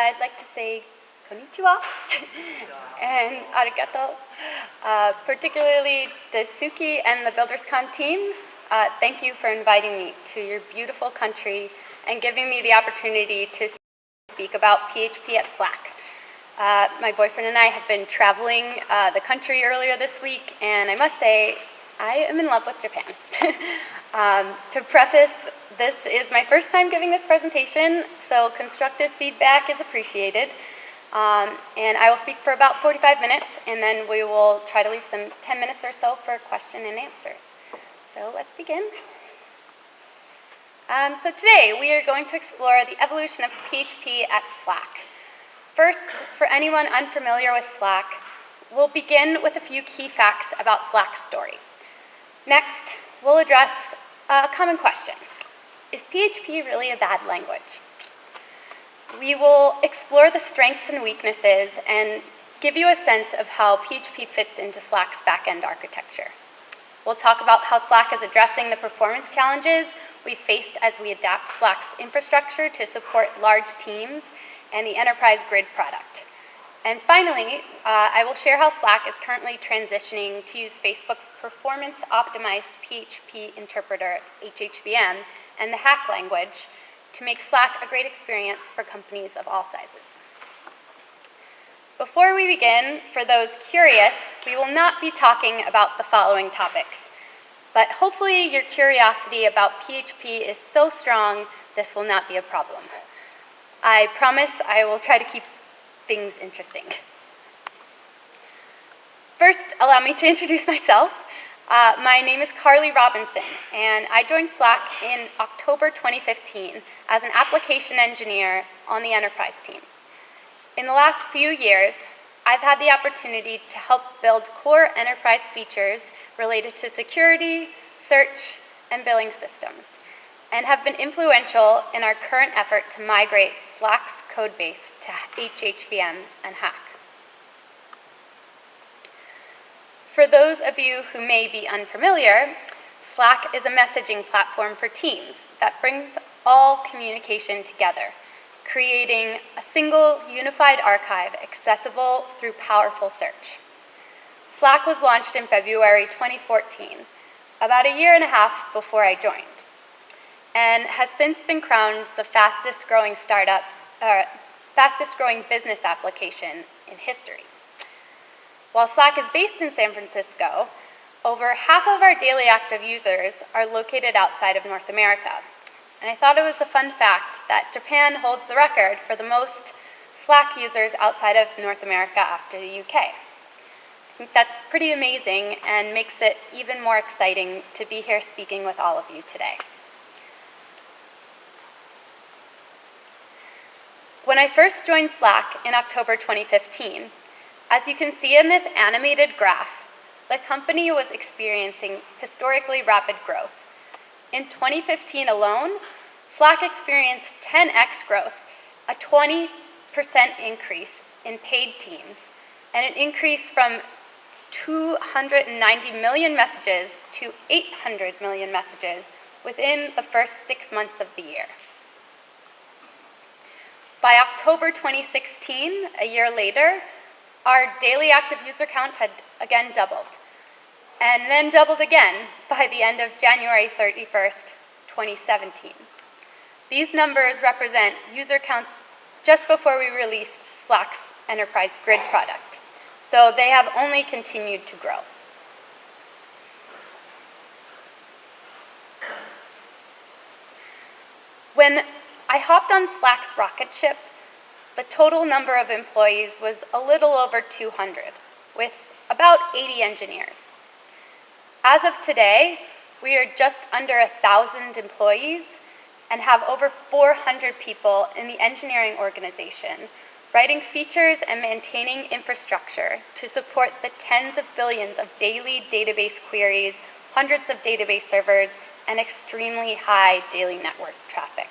I'd like to say konnichiwa and arigato, particularly the Suki and the BuildersCon team. Thank you for inviting me to your beautiful country and giving me the opportunity to speak about PHP at Slack. My boyfriend and I have been traveling the country earlier this week, and I must say, I am in love with Japan. To preface, this is my first time giving this presentation, so constructive feedback is appreciated. And I will speak for about 45 minutes, and then we will try to leave some 10 minutes or so for question and answers. So let's begin. So today we are going to explore the evolution of PHP at Slack. First, for anyone unfamiliar with Slack, we'll begin with a few key facts about Slack's story. Next, we'll address a common question. Is PHP really a bad language? We will explore the strengths and weaknesses and give you a sense of how PHP fits into Slack's backend architecture. We'll talk about how Slack is addressing the performance challenges we faced as we adapt Slack's infrastructure to support large teams and the enterprise grid product. And finally, I will share how Slack is currently transitioning to use Facebook's performance-optimized PHP interpreter, HHM, and the Hack language to make Slack a great experience for companies of all sizes. Before we begin, for those curious, we will not be talking about the following topics, but hopefully your curiosity about PHP is so strong, this will not be a problem. I promise I will try to keep things interesting. First, allow me to introduce myself. My name is Carly Robinson, and I joined Slack in October 2015 as an application engineer on the enterprise team. In the last few years, I've had the opportunity to help build core enterprise features related to security, search, and billing systems, and have been influential in our current effort to migrate Slack's codebase to HHM and Hack. For those of you who may be unfamiliar, Slack is a messaging platform for teams that brings all communication together, creating a single unified archive accessible through powerful search. Slack was launched in February 2014, about a year and a half before I joined, and has since been crowned the fastest growing business application in history. While Slack is based in San Francisco, over half of our daily active users are located outside of North America. And I thought it was a fun fact that Japan holds the record for the most Slack users outside of North America after the UK. I think that's pretty amazing and makes it even more exciting to be here speaking with all of you today. When I first joined Slack in October 2015, as you can see in this animated graph, the company was experiencing historically rapid growth. In 2015 alone, Slack experienced 10x growth, a 20% increase in paid teams, and an increase from 290 million messages to 800 million messages within the first 6 months of the year. By October 2016, a year later, our daily active user count had again doubled, and then doubled again by the end of January 31st, 2017. These numbers represent user counts just before we released Slack's enterprise grid product, so they have only continued to grow. When I hopped on Slack's rocket ship, the total number of employees was a little over 200, with about 80 engineers. As of today, we are just under 1,000 employees and have over 400 people in the engineering organization, writing features and maintaining infrastructure to support the tens of billions of daily database queries, hundreds of database servers, and extremely high daily network traffic.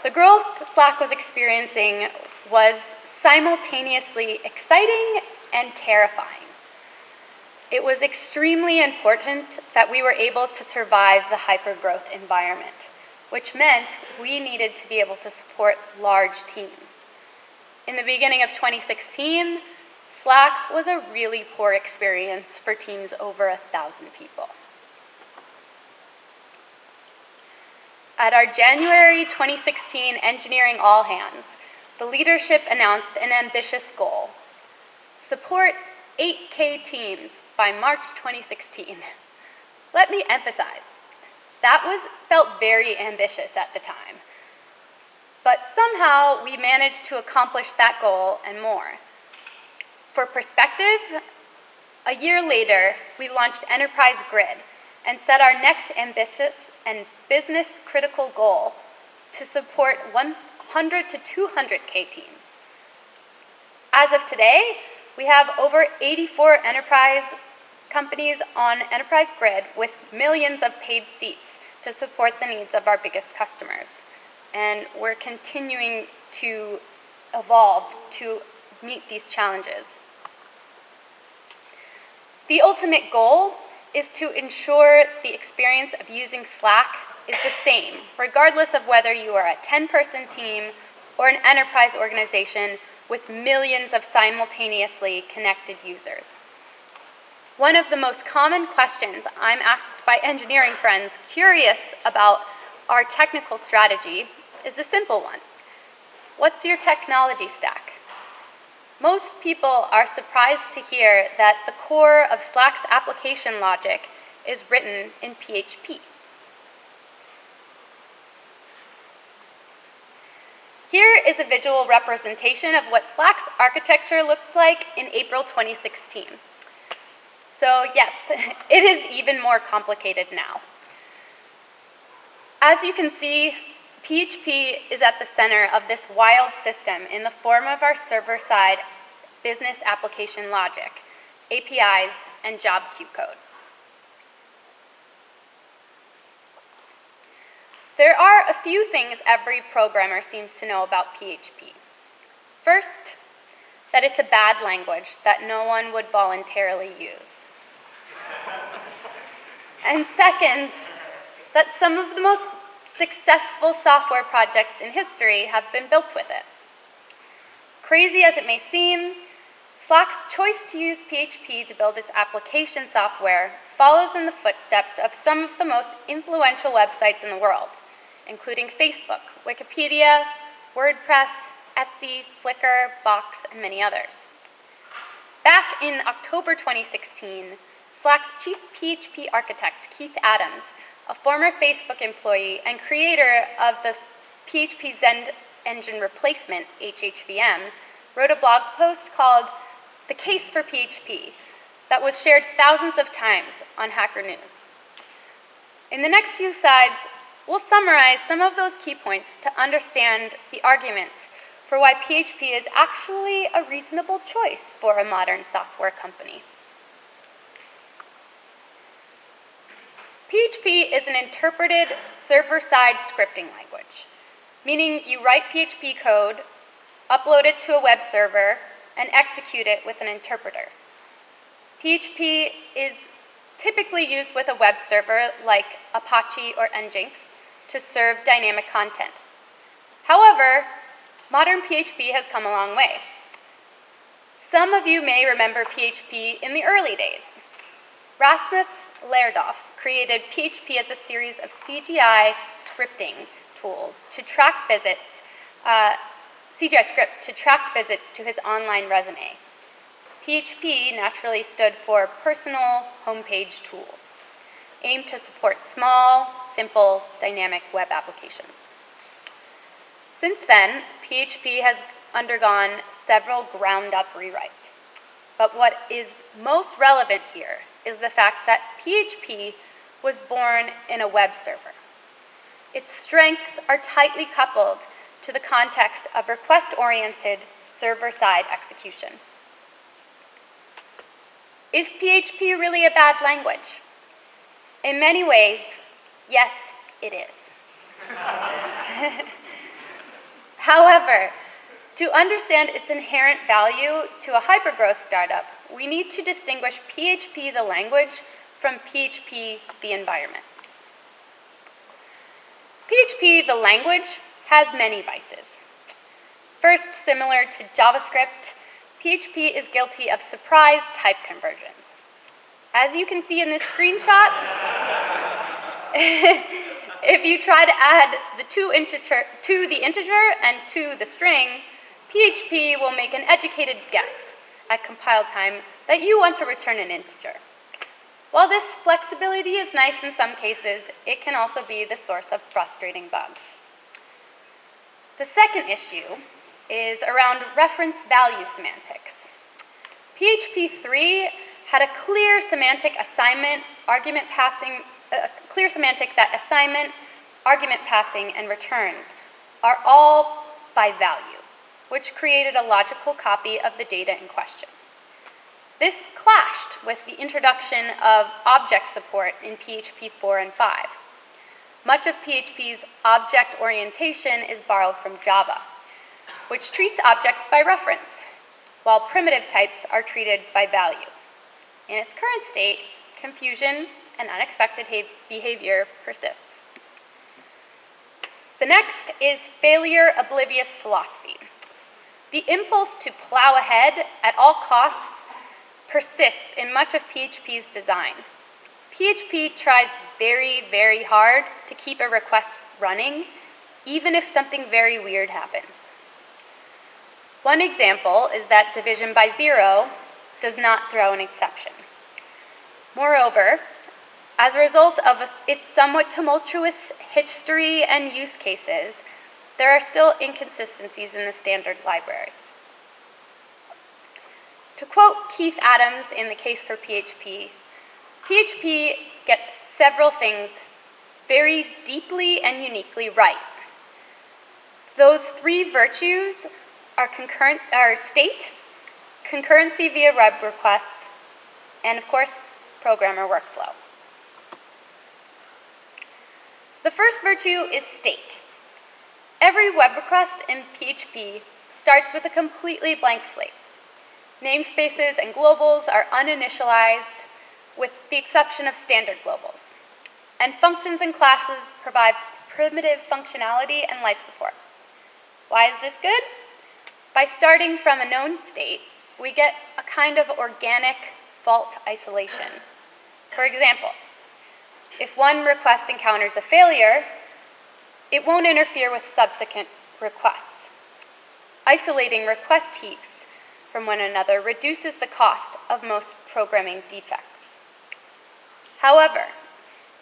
The growth Slack was experiencing was simultaneously exciting and terrifying. It was extremely important that we were able to survive the hypergrowth environment, which meant we needed to be able to support large teams. In the beginning of 2016, Slack was a really poor experience for teams over 1,000 people. At our January 2016 Engineering All Hands, the leadership announced an ambitious goal: support 8K teams by March 2016. Let me emphasize, that felt very ambitious at the time. But somehow we managed to accomplish that goal and more. For perspective, a year later, we launched Enterprise Grid and set our next ambitious and business-critical goal to support 100 to 200K teams. As of today, we have over 84 enterprise companies on Enterprise Grid with millions of paid seats to support the needs of our biggest customers. And we're continuing to evolve to meet these challenges. The ultimate goal is to ensure the experience of using Slack is the same, regardless of whether you are a 10-person team or an enterprise organization with millions of simultaneously connected users. One of the most common questions I'm asked by engineering friends curious about our technical strategy is a simple one. What's your technology stack? Most people are surprised to hear that the core of Slack's application logic is written in PHP. Here is a visual representation of what Slack's architecture looked like in April 2016. So yes, it is even more complicated now. As you can see, PHP is at the center of this wild system in the form of our server-side business application logic, APIs, and job queue code. There are a few things every programmer seems to know about PHP. First, that it's a bad language that no one would voluntarily use. And second, that some of the most successful software projects in history have been built with it. Crazy as it may seem, Slack's choice to use PHP to build its application software follows in the footsteps of some of the most influential websites in the world, including Facebook, Wikipedia, WordPress, Etsy, Flickr, Box, and many others. Back in October 2016, Slack's chief PHP architect, Keith Adams, a former Facebook employee and creator of the PHP Zen engine replacement, HHVM, wrote a blog post called "The Case for PHP" that was shared thousands of times on Hacker News. In the next few slides, we'll summarize some of those key points to understand the arguments for why PHP is actually a reasonable choice for a modern software company. PHP is an interpreted server-side scripting language, meaning you write PHP code, upload it to a web server, and execute it with an interpreter. PHP is typically used with a web server like Apache or Nginx to serve dynamic content. However, modern PHP has come a long way. Some of you may remember PHP in the early days. Rasmus Lerdorf created PHP as a series of CGI scripting tools to track visits, CGI scripts to track visits to his online resume. PHP naturally stood for Personal Homepage Tools, aimed to support small, simple, dynamic web applications. Since then, PHP has undergone several ground-up rewrites. But what is most relevant here is the fact that PHP was born in a web server. Its strengths are tightly coupled to the context of request-oriented server-side execution. Is PHP really a bad language? In many ways, yes, it is. However, to understand its inherent value to a hypergrowth startup, we need to distinguish PHP the language from PHP the environment. PHP, the language, has many vices. First, similar to JavaScript, PHP is guilty of surprise type conversions. As you can see in this screenshot, if you try to add the to the integer and to the string, PHP will make an educated guess at compile time that you want to return an integer. While this flexibility is nice in some cases, it can also be the source of frustrating bugs. The second issue is around reference value semantics. PHP 3 had a clear semantic assignment, argument passing, clear semantic that assignment, argument passing, and returns are all by value, which created a logical copy of the data in question. This clashed with the introduction of object support in PHP 4 and 5. Much of PHP's object orientation is borrowed from Java, which treats objects by reference, while primitive types are treated by value. In its current state, confusion and unexpected behavior persists. The next is failure-oblivious philosophy. The impulse to plow ahead at all costs persists in much of PHP's design. PHP tries very, very hard to keep a request running, even if something very weird happens. One example is that division by 0 does not throw an exception. Moreover, as a result of its somewhat tumultuous history and use cases, there are still inconsistencies in the standard library. To quote Keith Adams in the case for PHP, PHP gets several things very deeply and uniquely right. Those three virtues are state, concurrency via web requests, and of course, programmer workflow. The first virtue is state. Every web request in PHP starts with a completely blank slate. Namespaces and globals are uninitialized, with the exception of standard globals. And functions and classes provide primitive functionality and life support. Why is this good? By starting from a known state, we get a kind of organic fault isolation. For example, if one request encounters a failure, it won't interfere with subsequent requests. Isolating request heaps from one another reduces the cost of most programming defects. However,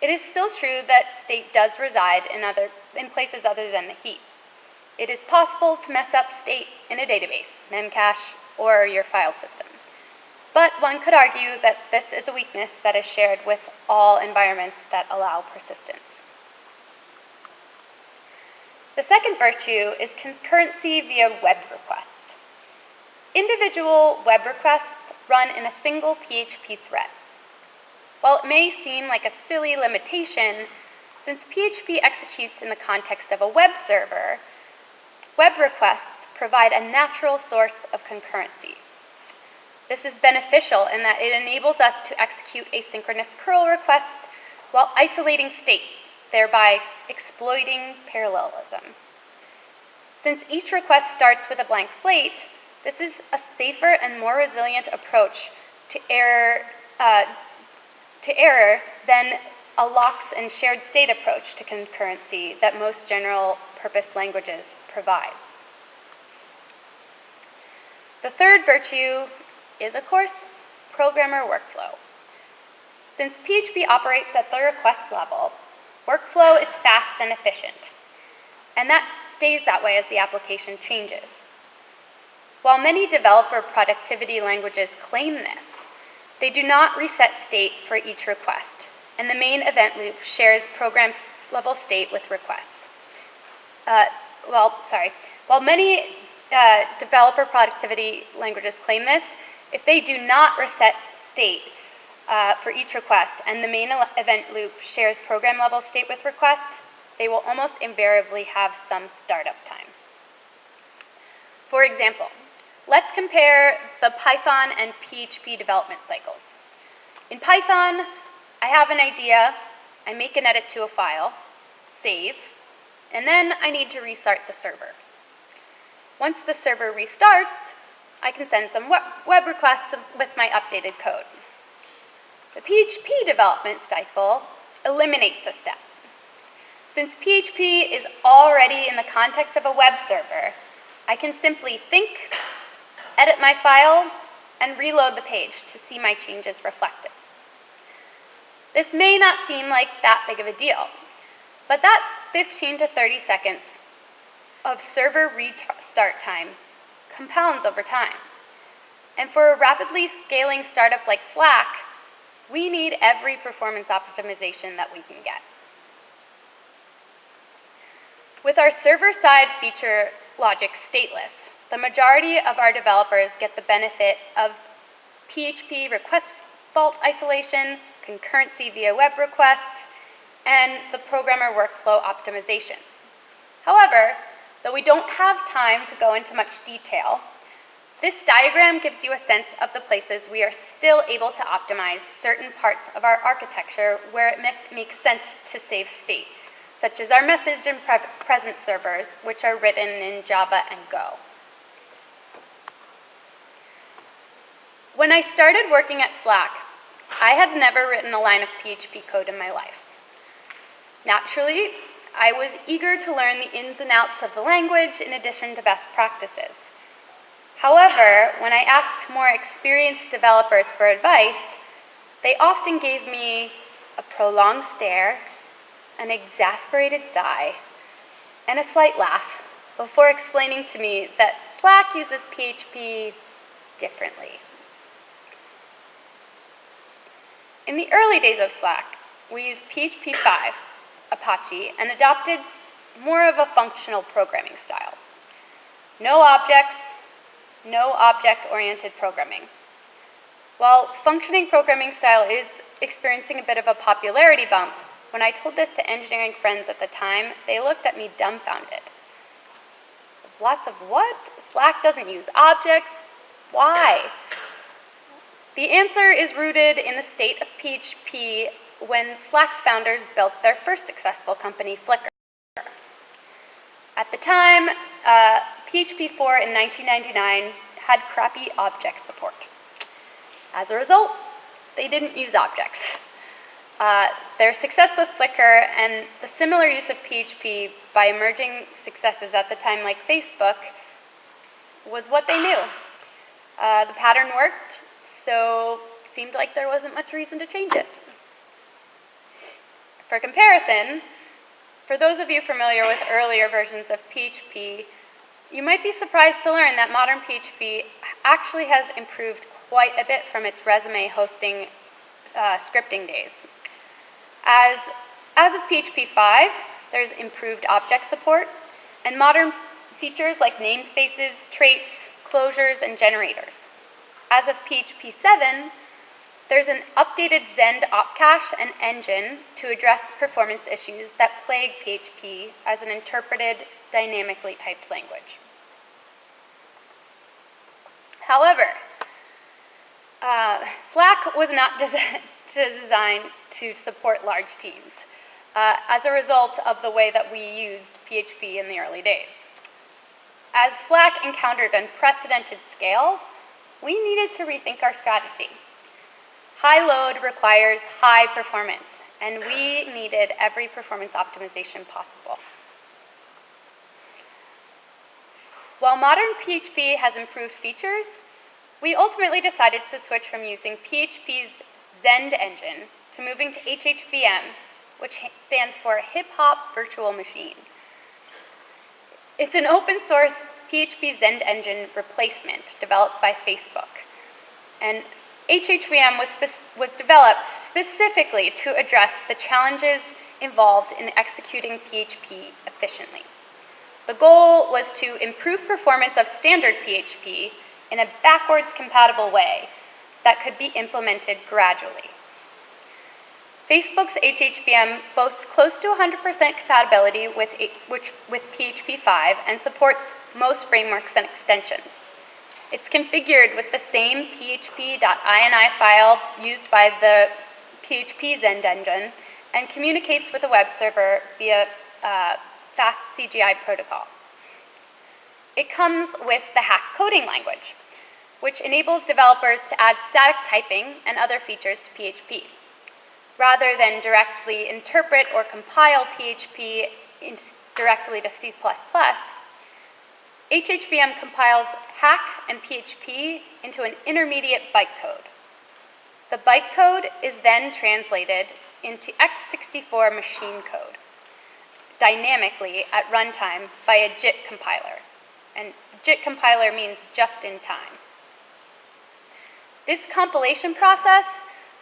it is still true that state does reside in places other than the heap. It is possible to mess up state in a database, memcache, or your file system. But one could argue that this is a weakness that is shared with all environments that allow persistence. The second virtue is concurrency via web requests. Individual web requests run in a single PHP thread. While it may seem like a silly limitation, since PHP executes in the context of a web server, web requests provide a natural source of concurrency. This is beneficial in that it enables us to execute asynchronous curl requests while isolating state, thereby exploiting parallelism. Since each request starts with a blank slate, this is a safer and more resilient approach to error than a locks and shared state approach to concurrency that most general purpose languages provide. The third virtue is, of course, programmer workflow. Since PHP operates at the request level, workflow is fast and efficient, and that stays that way as the application changes. While many developer productivity languages claim this, they do not reset state for each request, and the main event loop shares program level state with requests. While many developer productivity languages claim this, if they do not reset state for each request and the main event loop shares program level state with requests, they will almost invariably have some startup time. For example, let's compare the Python and PHP development cycles. In Python, I have an idea, I make an edit to a file, save, and then I need to restart the server. Once the server restarts, I can send some web requests with my updated code. The PHP development cycle eliminates a step. Since PHP is already in the context of a web server, I can simply think, edit my file, and reload the page to see my changes reflected. This may not seem like that big of a deal, but that 15 to 30 seconds of server restart time compounds over time. And for a rapidly scaling startup like Slack, we need every performance optimization that we can get. With our server-side feature logic stateless, the majority of our developers get the benefit of PHP request fault isolation, concurrency via web requests, and the programmer workflow optimizations. However, though we don't have time to go into much detail, this diagram gives you a sense of the places we are still able to optimize certain parts of our architecture where it makes sense to save state, such as our message and present servers, which are written in Java and Go. When I started working at Slack, I had never written a line of PHP code in my life. Naturally, I was eager to learn the ins and outs of the language in addition to best practices. However, when I asked more experienced developers for advice, they often gave me a prolonged stare, an exasperated sigh, and a slight laugh before explaining to me that Slack uses PHP differently. In the early days of Slack, we used PHP 5, Apache, and adopted more of a functional programming style. No objects, no object-oriented programming. While functioning programming style is experiencing a bit of a popularity bump, when I told this to engineering friends at the time, they looked at me dumbfounded. Lots of what? Slack doesn't use objects? Why? The answer is rooted in the state of PHP when Slack's founders built their first successful company, Flickr. At the time, PHP 4 in 1999 had crappy object support. As a result, they didn't use objects. Their success with Flickr and the similar use of PHP by emerging successes at the time like Facebook was what they knew. The pattern worked, so it seemed like there wasn't much reason to change it. For comparison, for those of you familiar with earlier versions of PHP, you might be surprised to learn that modern PHP actually has improved quite a bit from its resume hosting scripting days. As of PHP 5, there's improved object support and modern features like namespaces, traits, closures, and generators. As of PHP 7, there's an updated Zend opcache and engine to address performance issues that plague PHP as an interpreted, dynamically typed language. However, Slack was not designed to support large teams as a result of the way that we used PHP in the early days. As Slack encountered unprecedented scale, we needed to rethink our strategy. High load requires high performance, and we needed every performance optimization possible. While modern PHP has improved features, we ultimately decided to switch from using PHP's Zend engine to moving to HHVM, which stands for Hip Hop Virtual Machine. It's an open source PHP Zend engine replacement developed by Facebook. And HHVM was developed specifically to address the challenges involved in executing PHP efficiently. The goal was to improve performance of standard PHP in a backwards compatible way that could be implemented gradually. Facebook's HHVM boasts close to 100% compatibility with PHP 5 and supports most frameworks and extensions. It's configured with the same php.ini file used by the PHP Zend engine and communicates with a web server via fast CGI protocol. It comes with the Hack coding language, which enables developers to add static typing and other features to PHP. Rather than directly interpret or compile PHP directly to C++, HHVM compiles Hack and PHP into an intermediate bytecode. The bytecode is then translated into x64 machine code dynamically at runtime by a JIT compiler. And JIT compiler means just in time. This compilation process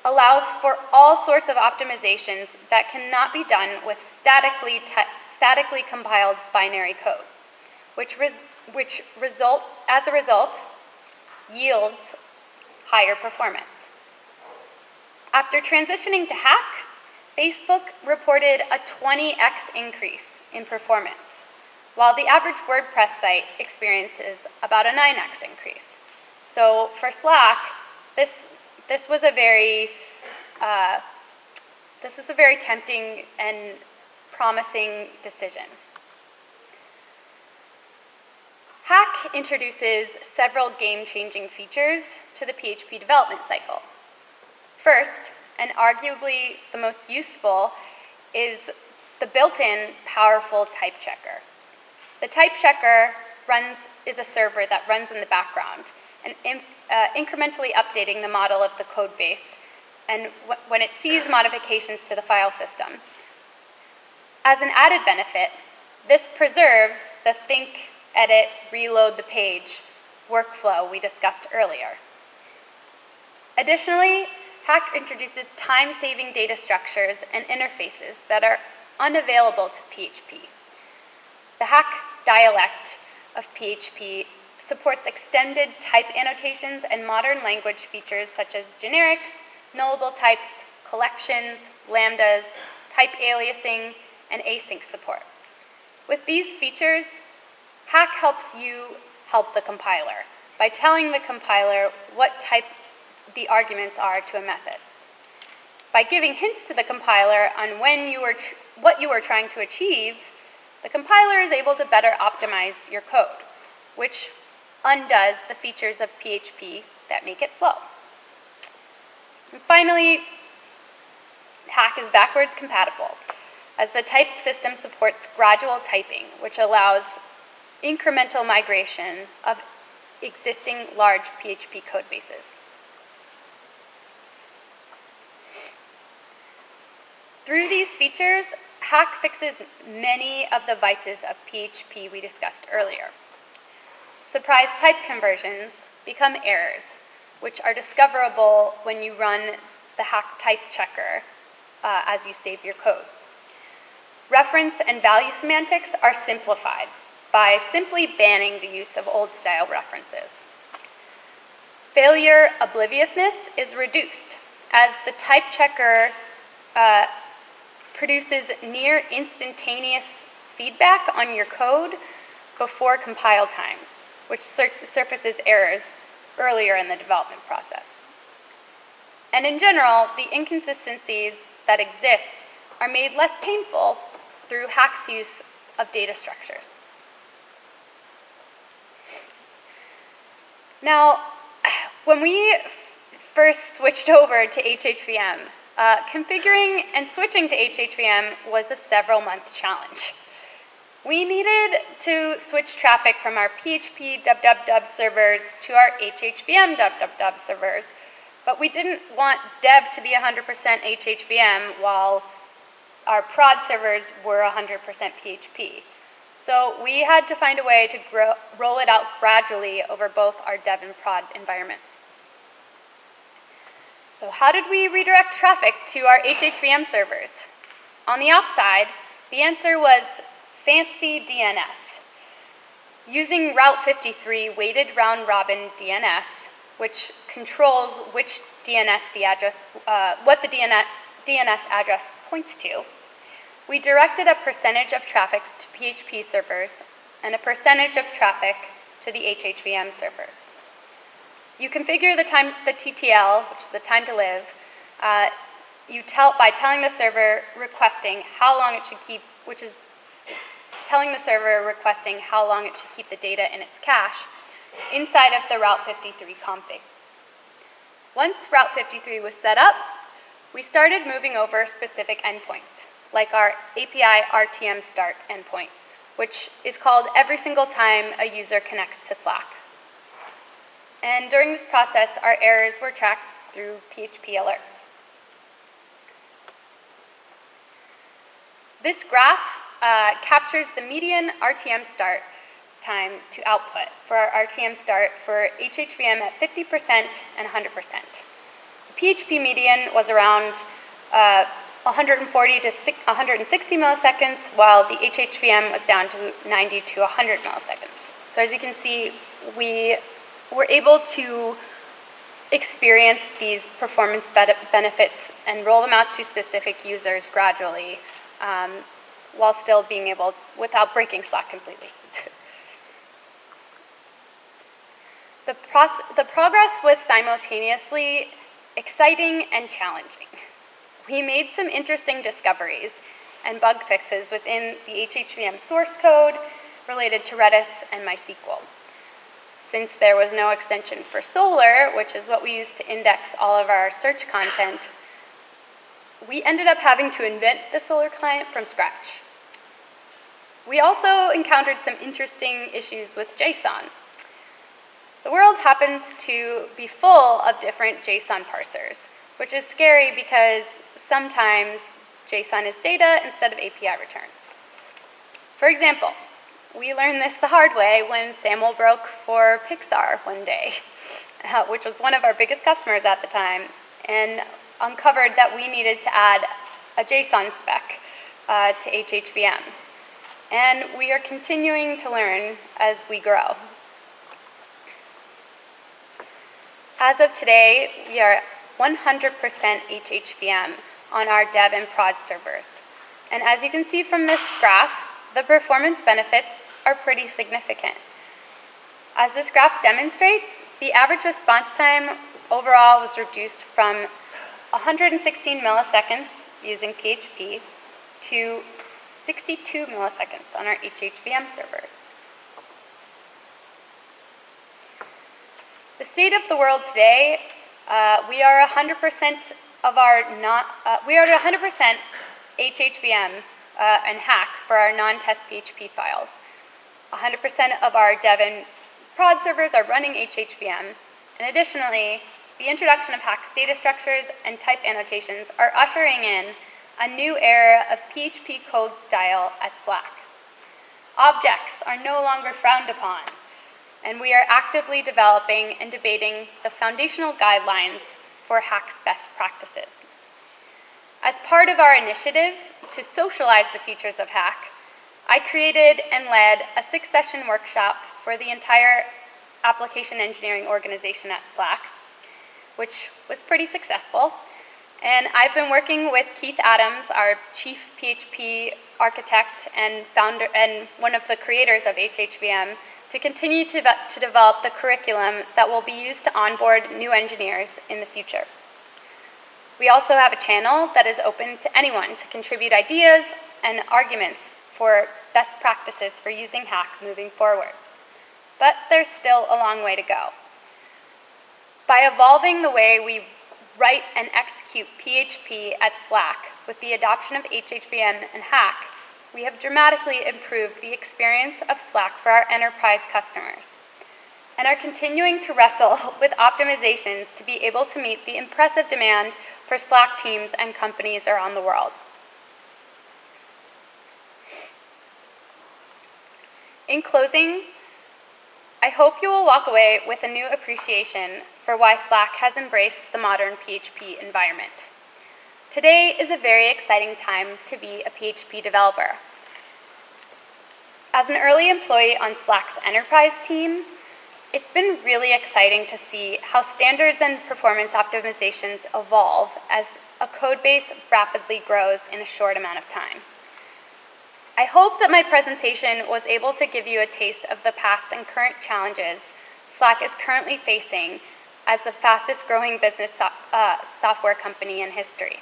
allows for all sorts of optimizations that cannot be done with statically compiled binary code, which as a result yields higher performance. After transitioning to Hack, Facebook reported a 20x increase in performance, while the average WordPress site experiences about a 9x increase. So for Slack, this was a very tempting and promising decision. Hack introduces several game-changing features to the PHP development cycle. First, and arguably the most useful, is the built-in powerful type checker. The type checker is a server that runs in the background and incrementally updating the model of the code base and when it sees modifications to the file system. As an added benefit, this preserves the think, edit, reload the page workflow we discussed earlier. Additionally, Hack introduces time-saving data structures and interfaces that are unavailable to PHP. The Hack dialect of PHP supports extended type annotations and modern language features such as generics, nullable types, collections, lambdas, type aliasing, and async support. With these features, Hack helps you help the compiler by telling the compiler what type the arguments are to a method. By giving hints to the compiler on what you are trying to achieve, the compiler is able to better optimize your code, which undoes the features of PHP that make it slow. And finally, Hack is backwards compatible, as the type system supports gradual typing, which allows incremental migration of existing large PHP code bases. Through these features, Hack fixes many of the vices of PHP we discussed earlier. Surprise type conversions become errors, which are discoverable when you run the Hack type checker as you save your code. Reference and value semantics are simplified by simply banning the use of old-style references. Failure obliviousness is reduced, as the type checker produces near instantaneous feedback on your code before compile times, which surfaces errors earlier in the development process. And in general, the inconsistencies that exist are made less painful through Hack's use of data structures. Now, when we first switched over to HHVM, configuring and switching to HHVM was a several-month challenge. We needed to switch traffic from our PHP www servers to our HHVM www servers, but we didn't want dev to be 100% HHVM while our prod servers were 100% PHP. So we had to find a way to roll it out gradually over both our dev and prod environments. So how did we redirect traffic to our HHVM servers? On the ops side, the answer was fancy DNS. Using Route 53 weighted round-robin DNS, which controls which DNS what the DNS address points to, we directed a percentage of traffic to PHP servers and a percentage of traffic to the HHVM servers. You configure the TTL, which is the time to live, by telling the server requesting how long it should keep, which is telling the server requesting how long it should keep the data in its cache inside of the Route 53 config. Once Route 53 was set up, we started moving over specific endpoints, like our API RTM start endpoint, which is called every single time a user connects to Slack. And during this process, our errors were tracked through PHP alerts. This graph captures the median RTM start time to output for our RTM start for HHVM at 50% and 100%. The PHP median was around 140 to 160 milliseconds, while the HHVM was down to 90 to 100 milliseconds. So as you can see, we were able to experience these performance benefits and roll them out to specific users gradually, while still being able, without breaking Slack completely. The progress was simultaneously exciting and challenging. We made some interesting discoveries and bug fixes within the HHVM source code related to Redis and MySQL. Since there was no extension for Solr, which is what we use to index all of our search content, we ended up having to invent the Solr client from scratch. We also encountered some interesting issues with JSON. The world happens to be full of different JSON parsers, which is scary because sometimes JSON is data instead of API returns. For example, we learned this the hard way when SAML broke for Pixar one day, which was one of our biggest customers at the time, and uncovered that we needed to add a JSON spec to HHVM. And we are continuing to learn as we grow. As of today, we are 100% HHVM on our dev and prod servers. And as you can see from this graph, the performance benefits are pretty significant. As this graph demonstrates, the average response time overall was reduced from 116 milliseconds using PHP to 62 milliseconds on our HHVM servers. The state of the world today, we are 100% of our we are at 100% HHVM and Hack for our non-test PHP files. 100% of our dev and prod servers are running HHVM, and additionally, the introduction of Hack's data structures and type annotations are ushering in a new era of PHP code style at Slack. Objects are no longer frowned upon, and we are actively developing and debating the foundational guidelines for Hack's best practices. As part of our initiative to socialize the features of Hack, I created and led a 6-session workshop for the entire application engineering organization at Slack, which was pretty successful. And I've been working with Keith Adams, our chief PHP architect and founder and one of the creators of HHVM, to continue to develop the curriculum that will be used to onboard new engineers in the future. We also have a channel that is open to anyone to contribute ideas and arguments for best practices for using Hack moving forward. But there's still a long way to go. By evolving the way we write and execute PHP at Slack with the adoption of HHVM and Hack, we have dramatically improved the experience of Slack for our enterprise customers, and are continuing to wrestle with optimizations to be able to meet the impressive demand for Slack teams and companies around the world. In closing, I hope you will walk away with a new appreciation for why Slack has embraced the modern PHP environment. Today is a very exciting time to be a PHP developer. As an early employee on Slack's enterprise team, it's been really exciting to see how standards and performance optimizations evolve as a code base rapidly grows in a short amount of time. I hope that my presentation was able to give you a taste of the past and current challenges Slack is currently facing as the fastest growing business software company in history.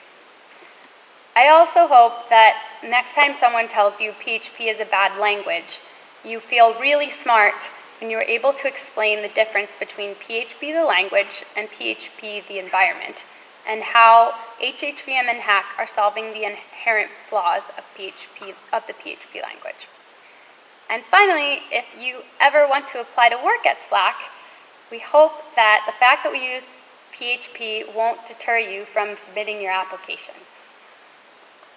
I also hope that next time someone tells you PHP is a bad language, you feel really smart when you're able to explain the difference between PHP the language and PHP the environment, and how HHVM and Hack are solving the inherent flaws of the PHP language. And finally, if you ever want to apply to work at Slack, we hope that the fact that we use PHP won't deter you from submitting your application.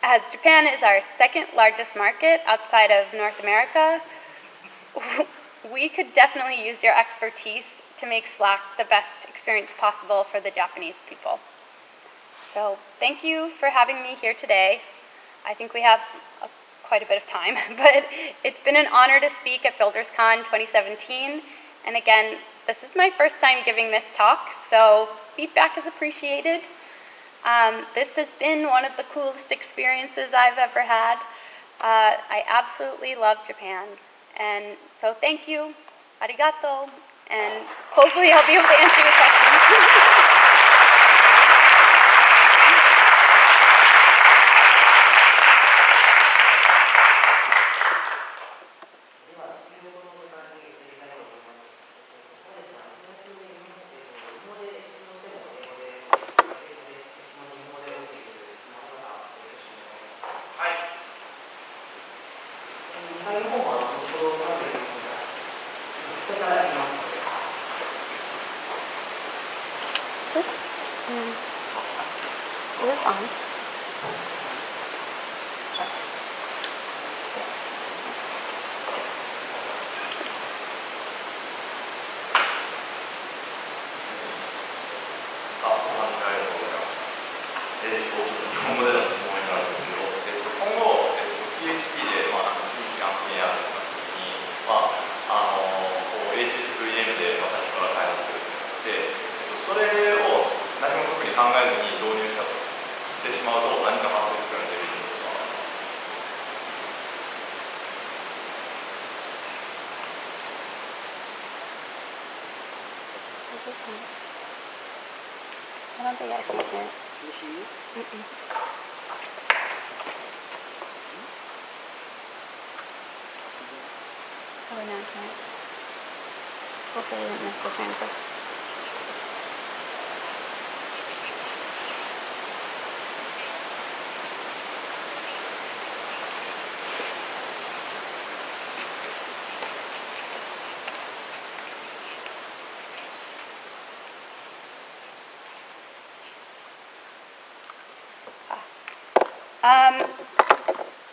As Japan is our second largest market outside of North America, we could definitely use your expertise to make Slack the best experience possible for the Japanese people. So thank you for having me here today. I think we have quite a bit of time, but it's been an honor to speak at BuildersCon 2017. And again, this is my first time giving this talk, so feedback is appreciated. This has been one of the coolest experiences I've ever had. I absolutely love Japan. And so thank you, arigato, and hopefully I'll be able to answer your questions. Is this on? I don't think I can hear it. Can you hear you? Probably not, right? Hopefully I didn't miss the transfer.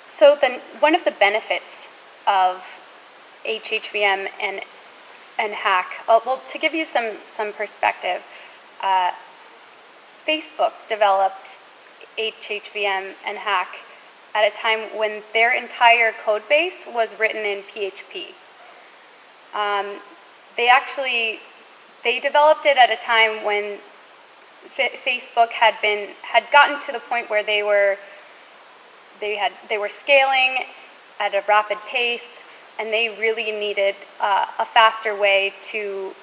So one of the benefits of HHVM and Hack, well, to give you some perspective, Facebook developed HHVM and Hack at a time when their entire code base was written in PHP. They developed it at a time when Facebook had gotten to the point where they were scaling at a rapid pace, and they really needed a faster way to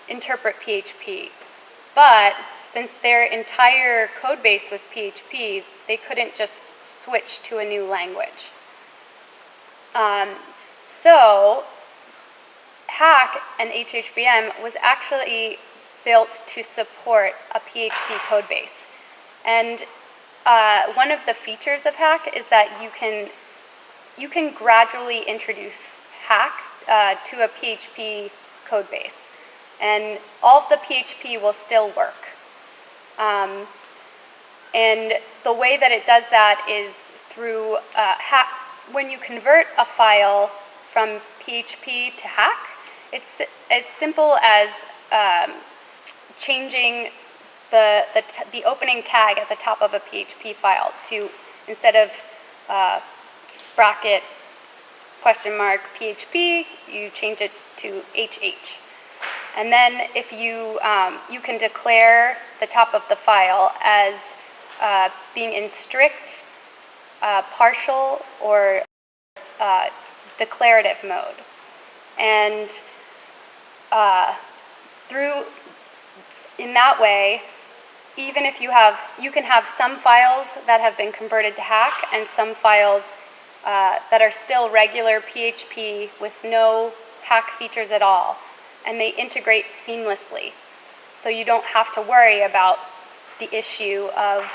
interpret PHP. But since their entire code base was PHP, they couldn't just switch to a new language. So Hack and HHVM was actually built to support a PHP code base. And one of the features of Hack is that you can gradually introduce Hack to a PHP code base, and all of the PHP will still work. And the way that it does that is through Hack. When you convert a file from PHP to Hack, it's as simple as changing the opening tag at the top of a PHP file to, instead of bracket question mark PHP, you change it to HH. And then if you can declare the top of the file as being in strict, partial, or declarative mode. And in that way, even if you can have some files that have been converted to Hack and some files that are still regular PHP with no Hack features at all, and they integrate seamlessly. So you don't have to worry about the issue of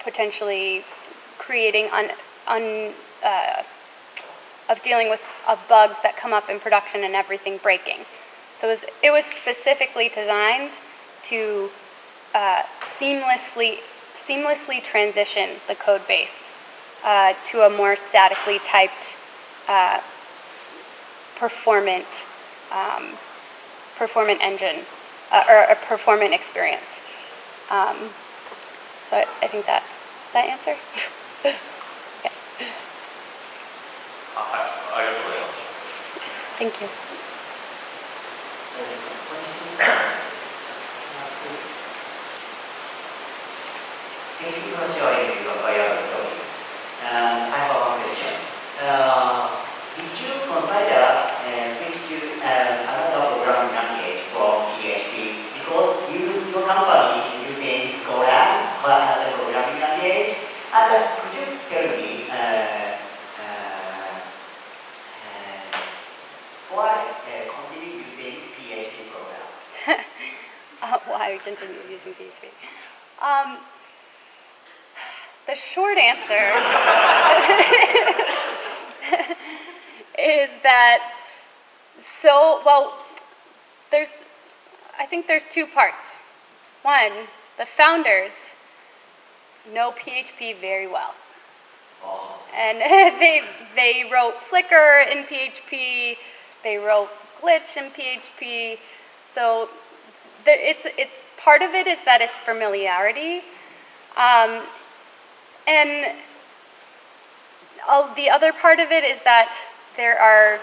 potentially creating of dealing with bugs that come up in production and everything breaking. So it was specifically designed to seamlessly transition the code base to a more statically typed, performant engine or a performant experience. So I think that answer. Okay. Thank you. I have one question. Did you consider switch to another programming language from PHP? Because your company is using Golang or another programming language. And could you tell me why continue using PHP program? Why we continue using PHP? The short answer is that I think there's two parts. One, the founders know PHP very well. And they wrote Flickr in PHP, they wrote Glitch in PHP, so part of it is that it's familiarity. And the other part of it is that there are,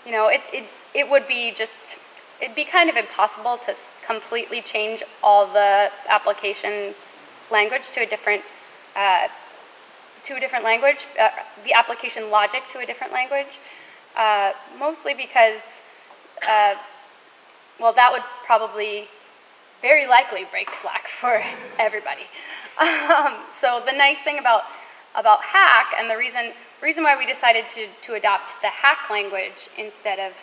it would be it'd be kind of impossible to completely change all the application language to a different language, the application logic to a different language, mostly because, that would probably very likely break Slack for everybody. So the nice thing about Hack, and the reason why we decided to adopt the Hack language instead of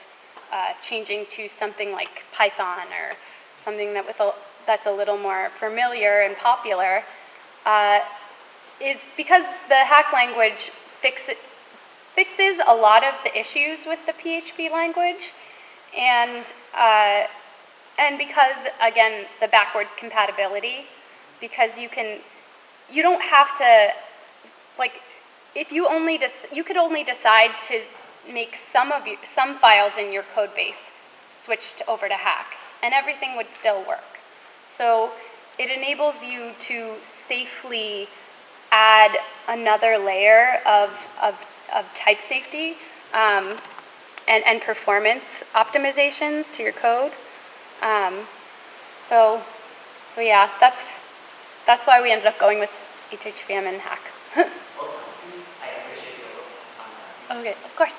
changing to something like Python or something that's a little more familiar and popular, is because the Hack language fixes a lot of the issues with the PHP language, and because, again, the backwards compatibility, because you don't have to, if you could only decide to make some files in your code base switched over to Hack, and everything would still work. So it enables you to safely add another layer of type safety and performance optimizations to your code. So yeah, that's why we ended up going with HHVM and Hack. I appreciate your answer. Okay, of course.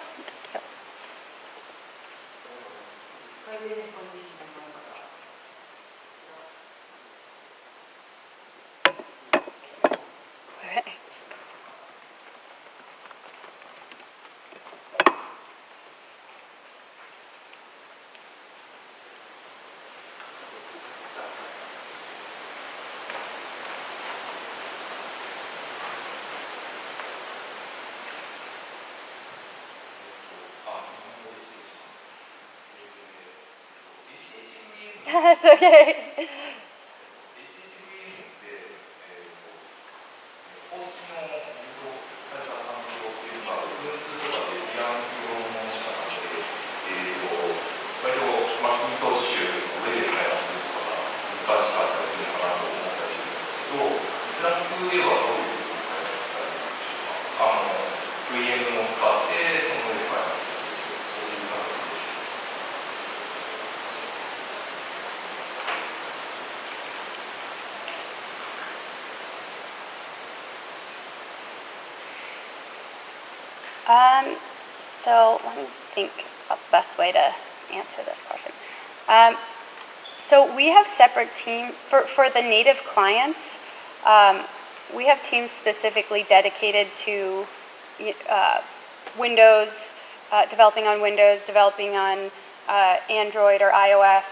Okay. That's okay. So let me think about the best way to answer this question. So we have separate teams for the native clients. We have teams specifically dedicated to Windows, developing on Windows, developing on Android or iOS,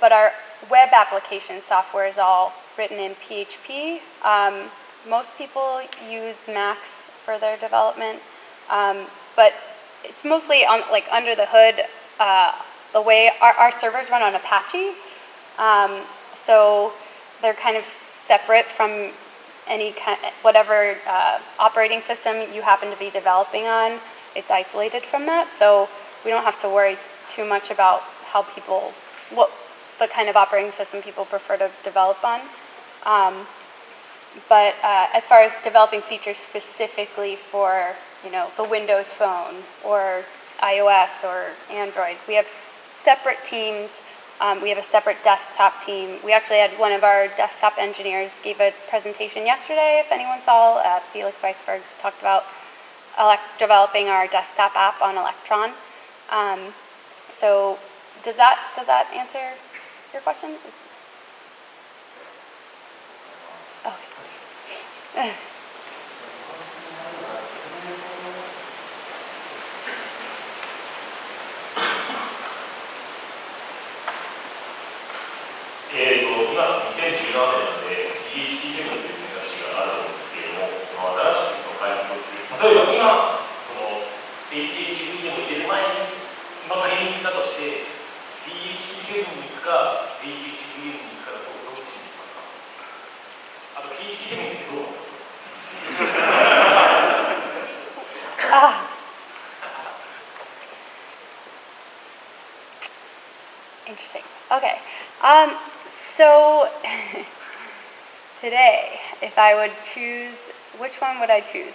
but our web application software is all written in PHP. Most people use Macs for their development, but it's mostly on, like, under the hood. The way our servers run on Apache, so they're kind of separate from any whatever operating system you happen to be developing on. It's isolated from that, so we don't have to worry too much about how what the kind of operating system people prefer to develop on. But as far as developing features specifically for, the Windows phone or iOS or Android, we have separate teams. We have a separate desktop team. We actually had one of our desktop engineers gave a presentation yesterday, if anyone saw. Felix Weisberg talked about developing our desktop app on Electron. So does that answer your question? Okay. 今、2017年なので PHP7 という選択肢があると思うんですけれども、その新しく開発をする。例えば今、HHP でも入れる前のタイミングだとして、PHP7 に行くか、HHP に行くかだとどっちに行きますか？あと PHP7 についてどう思いますか？Interesting. Okay. So today, if I would choose, which one would I choose?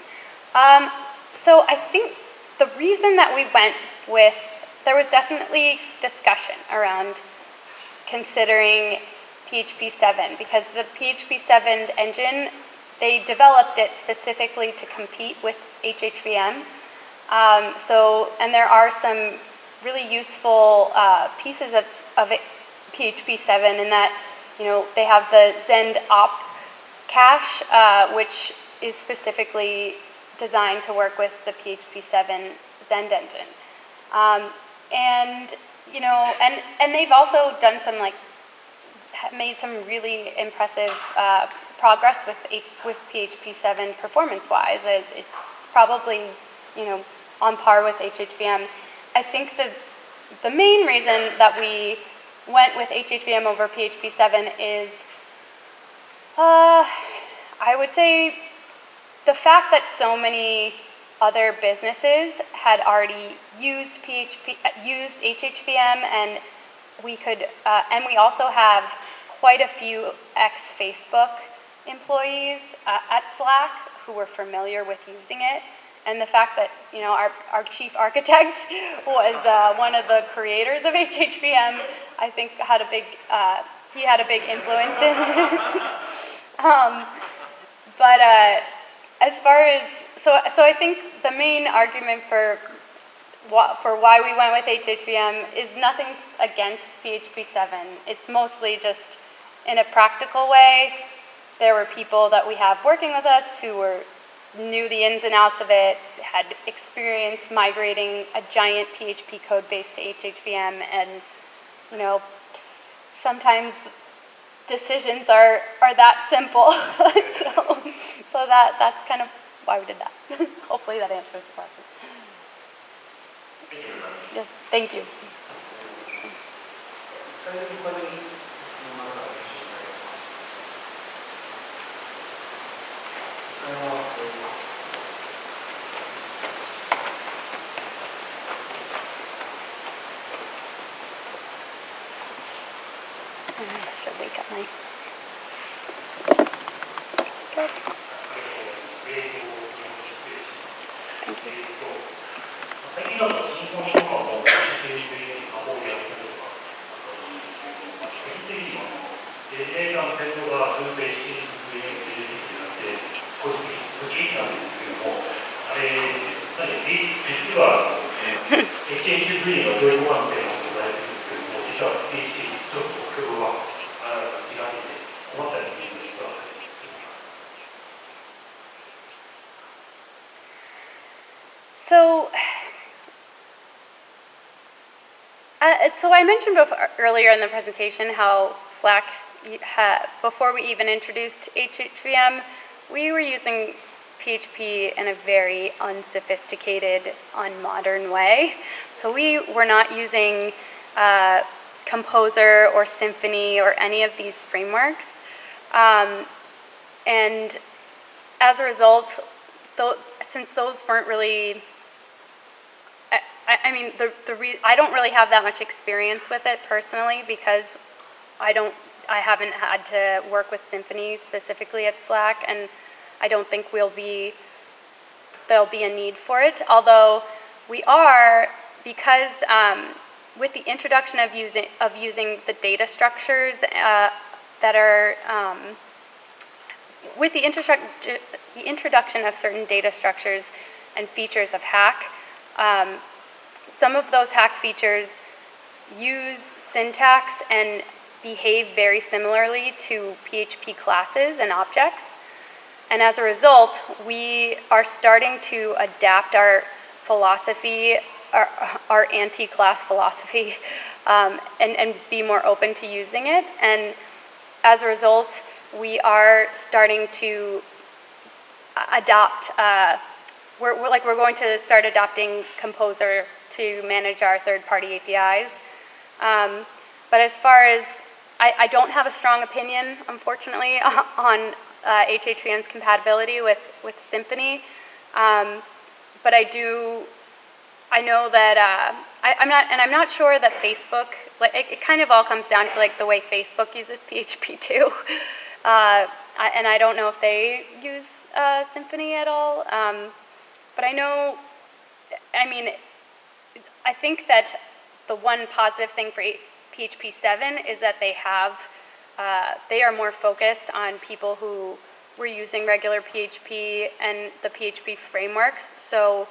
So I think the reason that we went with, there was definitely discussion around considering PHP 7, because the PHP 7 engine, they developed it specifically to compete with HHVM. And there are some really useful pieces of PHP 7 in that, they have the Zend op cache, which is specifically designed to work with the PHP 7 Zend engine. And they've also done made some really impressive progress with PHP 7 performance-wise. It's probably, on par with HHVM. I think the main reason that we went with HHVM over PHP 7 is, I would say, the fact that so many other businesses had already used HHVM, and we also have quite a few ex-Facebook employees at Slack who were familiar with using it. And the fact that, our chief architect was one of the creators of HHVM, I think he had a big influence in it. But as far as, so I think the main argument for why we went with HHVM is nothing against PHP 7. It's mostly just in a practical way. There were people that we have working with us who knew the ins and outs of it, had experience migrating a giant PHP code base to HHVM, and sometimes decisions are that simple. so that's kind of why we did that. Hopefully that answers the question. Yes, thank you. I should wake up my... Good. Thank you. 最近だと新婚とかも PHP サポートやってるとか基本的にはデータのセットが純正していくになって個人的なんですけどもあれ実は HHV がどういうご飯っていうのを答えてるんですけども実は PHP ちょ So I mentioned earlier in the presentation how Slack, before we even introduced HHVM, we were using PHP in a very unsophisticated, unmodern way. So we were not using Composer or Symfony or any of these frameworks. And as a result, since those weren't really, I mean, I don't really have that much experience with it personally because I haven't had to work with Symfony specifically at Slack, and I don't think there'll be a need for it. Although we are, because with the introduction of using the data structures that are with the introduction of certain data structures and features of Hack, some of those Hack features use syntax and behave very similarly to PHP classes and objects. And as a result, we are starting to adapt our philosophy, our anti-class philosophy, and be more open to using it. And as a result, we are starting to adopt, we're going to start adopting Composer to manage our third-party APIs. But as far as, I don't have a strong opinion, unfortunately, on HHVM's compatibility with Symfony. But I know that, I'm not sure that Facebook, like, it kind of all comes down to like the way Facebook uses PHP too. And I don't know if they use Symfony at all. But I know, I mean, I think that the one positive thing for PHP 7 is that they are more focused on people who were using regular PHP and the PHP frameworks. So,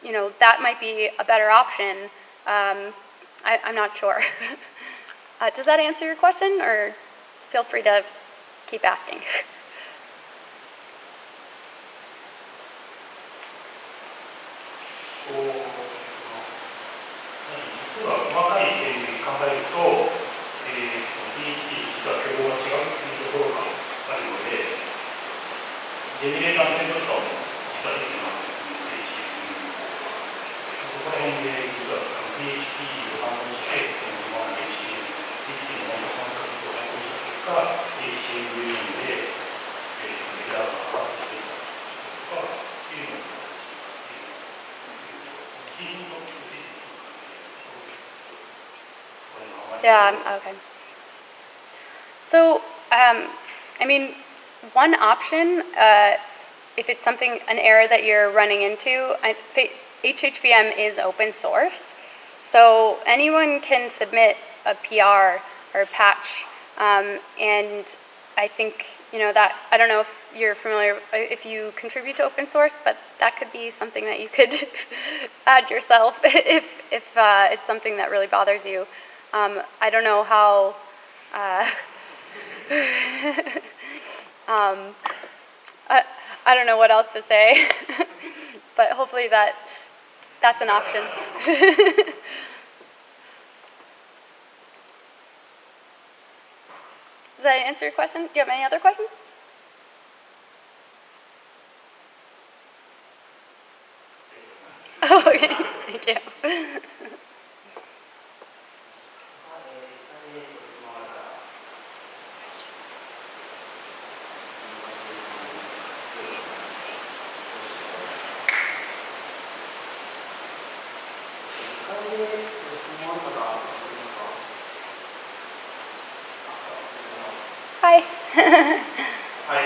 you know, that might be a better option. I'm not sure. Does that answer your question, or feel free to keep asking? Yeah, okay. So, I mean, one option, if it's an error that you're running into, HHVM is open source. So anyone can submit a PR or a patch. And I think, you know, that, I don't know if you're familiar, if you contribute to open source, but that could be something that you could add yourself if it's something that really bothers you. I don't know how, I don't know what else to say, but hopefully that's an option. Does that answer your question? Do you have any other questions? Oh, okay, thank you. Hi. はい、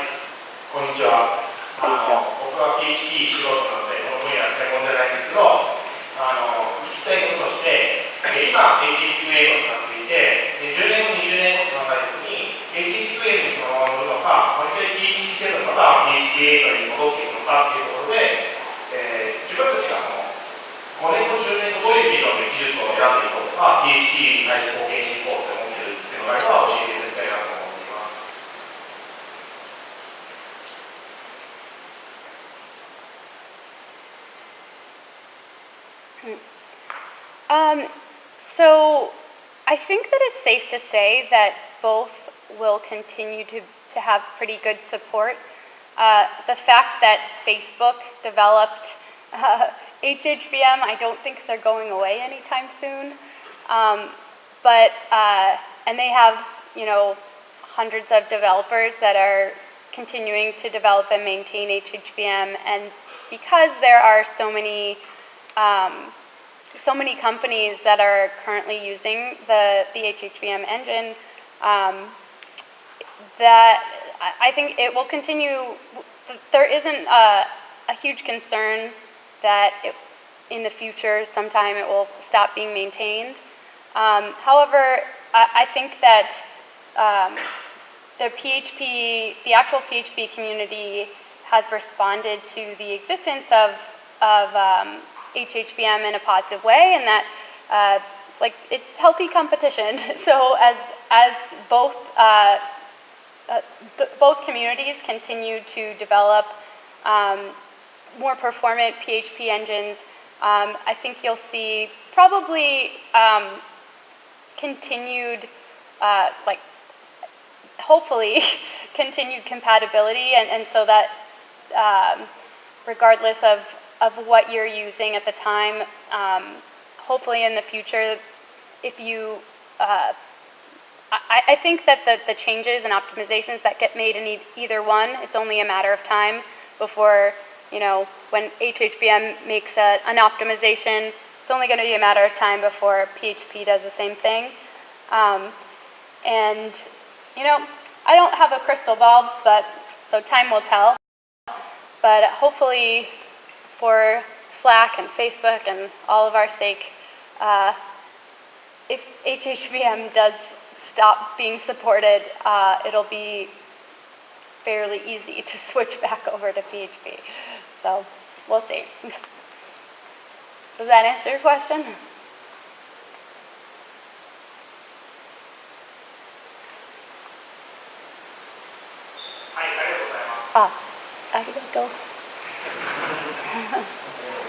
こんにちは。僕は PHP 素人なので、この分野は専門じゃないんですけど、聞きたいこととして、今、HHVM を使っていて、10年後、20年後と考えたときに、HHVM にそのまま乗るのか、もう一回 PHP 7また PHP 8に戻っていくのかというところで、自分たちが5年後、10年後、どういうビジョンで技術を選んでいこうとか、PHP に対して貢献していこうと思っているっていうのがあれば教えていただきたいなと思っています。So I think that it's safe to say that both will continue to have pretty good support. The fact that Facebook developed HHVM, I don't think they're going away anytime soon. And they have, hundreds of developers that are continuing to develop and maintain HHVM, and because there are so many companies that are currently using the HHVM engine, that I think it will continue. There isn't a huge concern that in the future sometime it will stop being maintained. However, I think that the actual PHP community has responded to the existence of HHVM in a positive way, and that it's healthy competition. So as both both communities continue to develop more performant PHP engines, I think you'll see probably continued, hopefully, continued compatibility, and so that regardless of what you're using at the time, hopefully in the future, if you, I think that the changes and optimizations that get made in either one, it's only a matter of time before, when HHVM makes an optimization, it's only going to be a matter of time before PHP does the same thing. And, I don't have a crystal ball, so time will tell. But hopefully for Slack and Facebook and all of our sake, if HHVM does stop being supported, it'll be fairly easy to switch back over to PHP. So we'll see. Does that answer your question? Hi, ありがとうございます。ありがとう。